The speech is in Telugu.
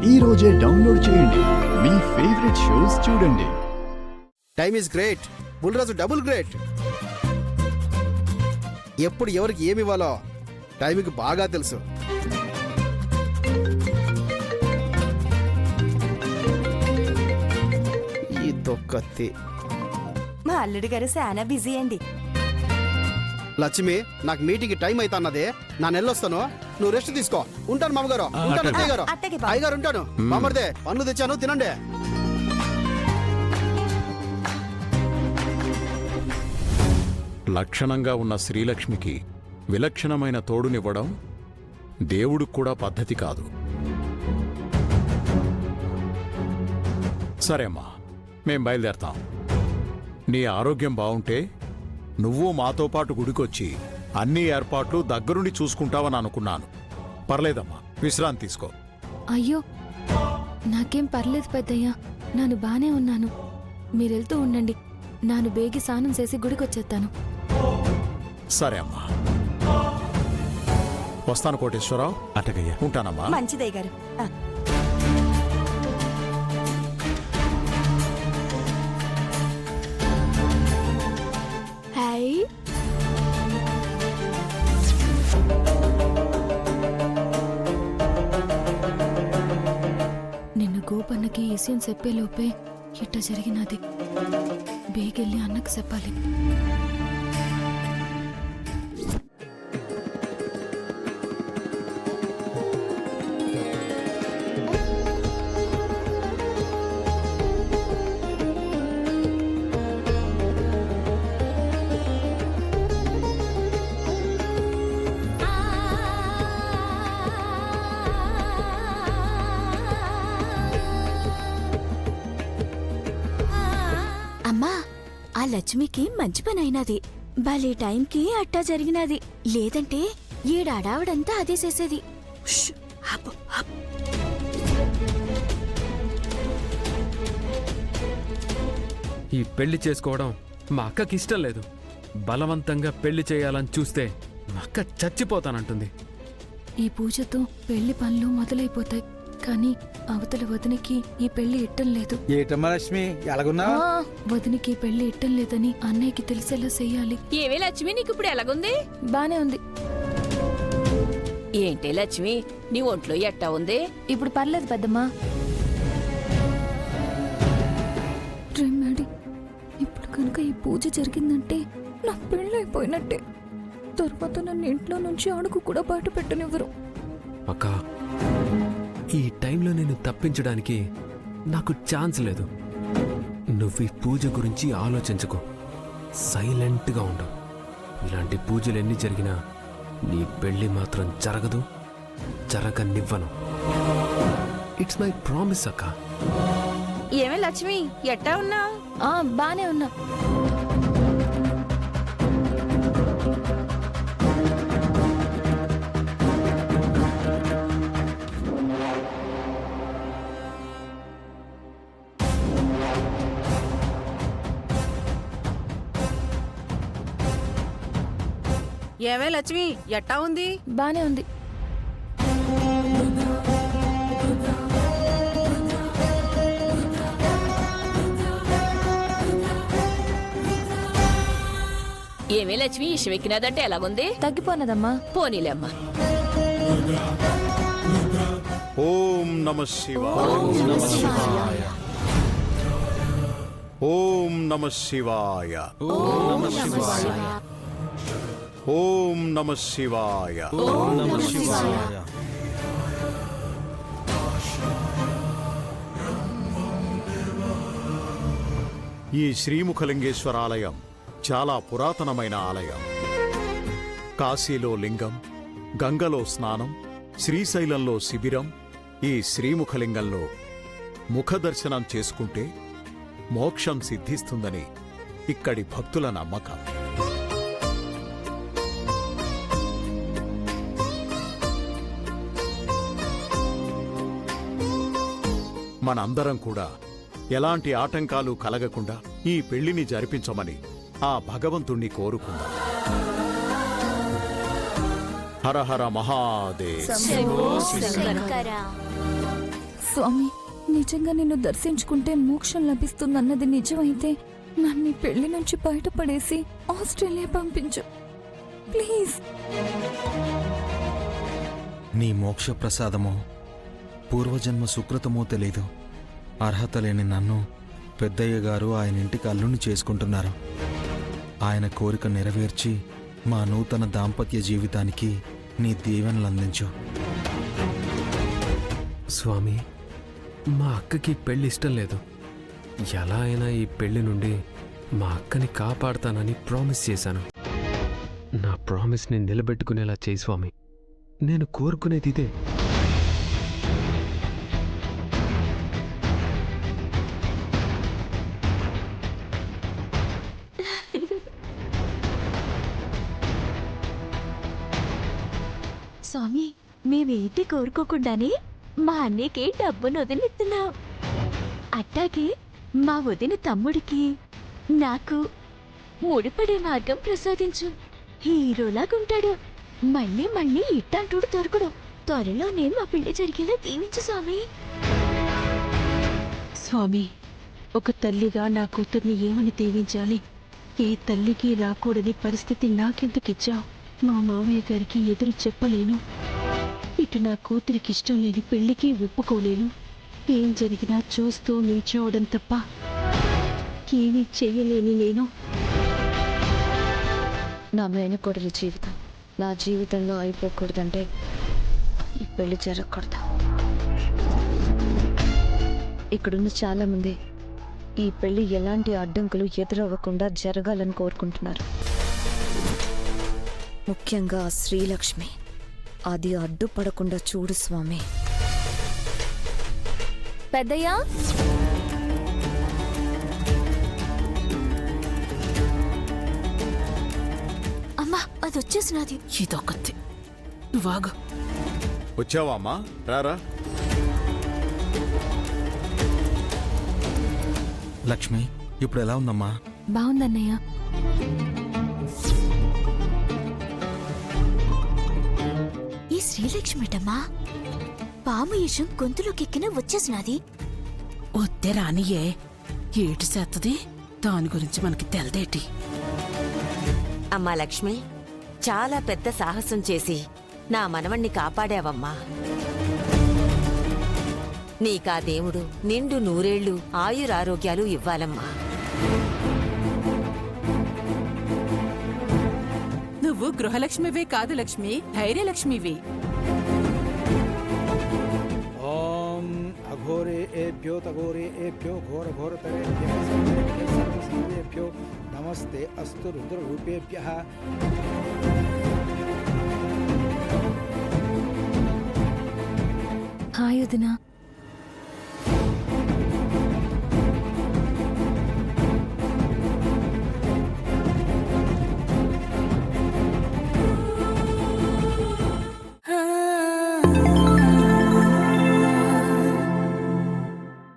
ఈ రోజే డౌన్లోడ్ చేయండి. మీ ఫేవరెట్ షోస్ చూడండి. Time is great. Bulraju double great. ఎప్పుడు ఎవరికి ఏమి ఇవ్వాలో టైంకి బాగా తెలుసు. ఈ తొక్కత్తి. మా అల్లుడి గారు చాలా బిజీ అండి. లక్ష్మి, నాకు మీటింగ్ టైం అయితే అన్నదే. నా నెల్లొస్తాను, నువ్వు రెస్ట్ తీసుకో. ఉంటాను మామగారు. ఉంటాను అత్తయ్య గారు. అయ్యగారు ఉంటాను. మామర్దే పన్ను తెచ్చాను, తినండి. లక్షణంగా ఉన్న శ్రీలక్ష్మికి విలక్షణమైన తోడునివ్వడం దేవుడికి కూడా పద్ధతి కాదు. సరే అమ్మా, మేం బయలుదేరతాం. నీ ఆరోగ్యం బావుంటే నువ్వు మాతో పాటు గుడికొచ్చి అన్ని ఏర్పాట్లు దగ్గరుండి చూసుకుంటావని అనుకున్నాను. పర్లేదమ్మా, విశ్రాంతి తీసుకో. అయ్యో, నాకేం పర్లేదు పెద్దయ్యా, నాను బానే ఉన్నాను. మీరెళ్తూ ఉండండి, నాను బేగి స్నానం చేసి గుడికొచ్చేస్తాను. సరే అమ్మా, వస్తాను కోటేశ్వరరావు. అటగయ్యా. ఉంటానమ్మా. మంచిదయ్య గారు. హాయ్, నిన్ను గోపన్నకి ఈ విషయం చెప్పేలోపే ఇట్ట జరిగినది. బేగెళ్ళి అన్నకు చెప్పాలి. అమ్మా, ఆ లక్ష్మికి మంచి పని అయినది. భలే టైంకి అట్టా జరిగినది. లేదంటే ఈడాడావిడంతా అదే చేసేది. ఈ పెళ్లి చేసుకోవడం మా అక్కకి ఇష్టం లేదు. బలవంతంగా పెళ్లి చేయాలని చూస్తే మా అక్క చచ్చిపోతానంటుంది. ఈ పూజతో పెళ్లి పనులు మొదలైపోతాయి. కానీ అవతల వదినికి ఈ పెళ్లి ఇట్టం లేదు. ఏటమ్మా లక్ష్మి, ఎలాగున్నా? వదినికి పెళ్లి ఇట్టం లేదని అన్నయ్యకి తెలిసేలా చెయ్యాలి. ఏవే లక్ష్మి, నీకు ఇప్పుడు ఎలాగుంది? బానే ఉంది. ఏంటే లక్ష్మి, నీ ఒంట్లో ఎట్టా ఉంది? ఇప్పుడు పర్లేదు పెద్దమ్మా. ఇప్పుడు కనుక ఈ పూజ జరిగిందంటే నా పెళ్ళైపోయినట్టే. తర్వాత నన్ను ఇంట్లో నుంచి అడుగు కూడా బయట పెట్టనివ్వరు. అక్క, ఈ టైంలో నేను తప్పించడానికి నాకు ఛాన్స్ లేదు. నువ్వు ఈ పూజ గురించి ఆలోచించుకో, సైలెంట్గా ఉండు. ఇలాంటి పూజలు ఎన్ని జరిగినా నీ పెళ్లి మాత్రం జరగదు, జరగనివ్వను. ఇట్స్ మై ప్రామిస్ అక్క. ఏమే లక్ష్మి, ఎట్టా ఉన్నావు? బానే ఉన్నా. ఏమే లక్ష్మి, ఎట్టా ఉంది? బానే ఉంది. ఏమే లక్ష్మి, ఇష్టం ఎక్కినదంటే ఎలాగుంది? తగ్గిపోనదమ్మా. పోనీలేమ్మా. ఓం నమః శివాయ. ఓం నమః శివాయ. ఓం నమః శివాయ. ఓం నమః శివాయ. ఓం నమః శివాయ. ఈ శ్రీముఖలింగేశ్వర ఆలయం చాలా పురాతనమైన ఆలయం. కాశీలో లింగం, గంగలో స్నానం, శ్రీశైలంలో శిబిరం. ఈ శ్రీముఖలింగంలో ముఖదర్శనం చేసుకుంటే మోక్షం సిద్ధిస్తుందని ఇక్కడి భక్తుల నమ్మకం. మనందరం కూడా ఎలాంటి ఆటంకాలు కలగకుండా ఈ పెళ్లిని జరిపించమని ఆ భగవంతుణ్ణి కోరుకుందాం. హర హర మహాదేవ్. స్వామి నిజంగా నిన్ను దర్శించుకుంటే మోక్షం లభిస్తుందన్నది నిజమైతే నన్ను ఈ పెళ్లి నుంచి బయటపడేసి ఆస్ట్రేలియా పంపించు ప్లీజ్. నీ మోక్ష ప్రసాదమో పూర్వజన్మ సుకృతమో తెలీదు. అర్హత లేని నన్ను పెద్దయ్య గారు ఆయన ఇంటికి అల్లుని చేసుకుంటున్నారు. ఆయన కోరిక నెరవేర్చి మా నూతన దాంపత్య జీవితానికి నీ దీవెనలు అందించు. స్వామి, మా అక్కకి పెళ్లి ఇష్టం లేదు. ఎలా అయినా ఈ పెళ్లి నుండి మా అక్కని కాపాడతానని ప్రామిస్ చేశాను. నా ప్రామిస్ని నిలబెట్టుకునేలా చేయి స్వామి. నేను కోరుకునేది ఇదే. స్వామి మేమేంటి కోరుకోకుండానే మా అన్నయ్యకి డబ్బును వదిలిస్తున్నాం. అట్టాగే మా వదిన తమ్ముడికి నాకు ముడిపడే మార్గం ప్రసాదించు. హీరోలాగుంటాడు. మళ్ళీ మళ్ళీ ఇట్టంటుడు దొరకడు. త్వరలోనే మా పెళ్లి జరిగేలా దీవించు స్వామి. స్వామి, ఒక తల్లిగా నా కూతుర్ని ఏమని దీవించాలి? ఏ తల్లికి రాకూడని పరిస్థితి నాకెందుకిచ్చావు? మా మామయ్య గారికి ఎదురు చెప్పలేను. ఇటు నా కూతురికి ఇష్టం లేని పెళ్లికి ఒప్పుకోలేను. ఏం జరిగినా చూస్తూ నిల్చోవడం తప్ప ఏమీ చెయ్యలేని నేను. నా మేనకోడలి జీవితం నా జీవితంలో అయిపోకూడదంటే ఈ పెళ్లి జరగకూడదు. ఇక్కడున్న చాలా మంది ఈ పెళ్లి ఎలాంటి అడ్డంకులు ఎదురవ్వకుండా జరగాలని కోరుకుంటున్నారు. ముఖ్యంగా శ్రీలక్ష్మి. అది అడ్డుపడకుండా చూడు స్వామి. పెద్దయ్యా, అమ్మా అది వచ్చేసినది. ఇదొకటి. నువ్వాగు. వచ్చావా అమ్మా? రారా. లక్ష్మి, ఇప్పుడు ఎలా ఉందమ్మా? బాగుందన్నయ్య. ఈ శ్రీలక్ష్మిటమ్మా పాము యశం గొంతులోకెక్కిన వచ్చేసినది. వద్దే రానియే. ఏటి చేత్తది? దాని గురించి మనకి తెలదేటి. అమ్మా లక్ష్మి, చాలా పెద్ద సాహసం చేసి నా మనవణ్ణి కాపాడావమ్మా. నీకా దేవుడు నిండు నూరేళ్లు ఆయురారోగ్యాలు ఇవ్వాలమ్మా. నువ్వు గృహలక్ష్మివే కాదు లక్ష్మి, ధైర్యలక్ష్మివి. ఓం అఘోరే ఏభ్యో తఘోరే ఏభ్యో ఘోర ఘోరతరేభ్యః సర్వసంగేభ్యో నమస్తే అస్తు రుద్రరూపేభ్యః. హాయ్ వదినా.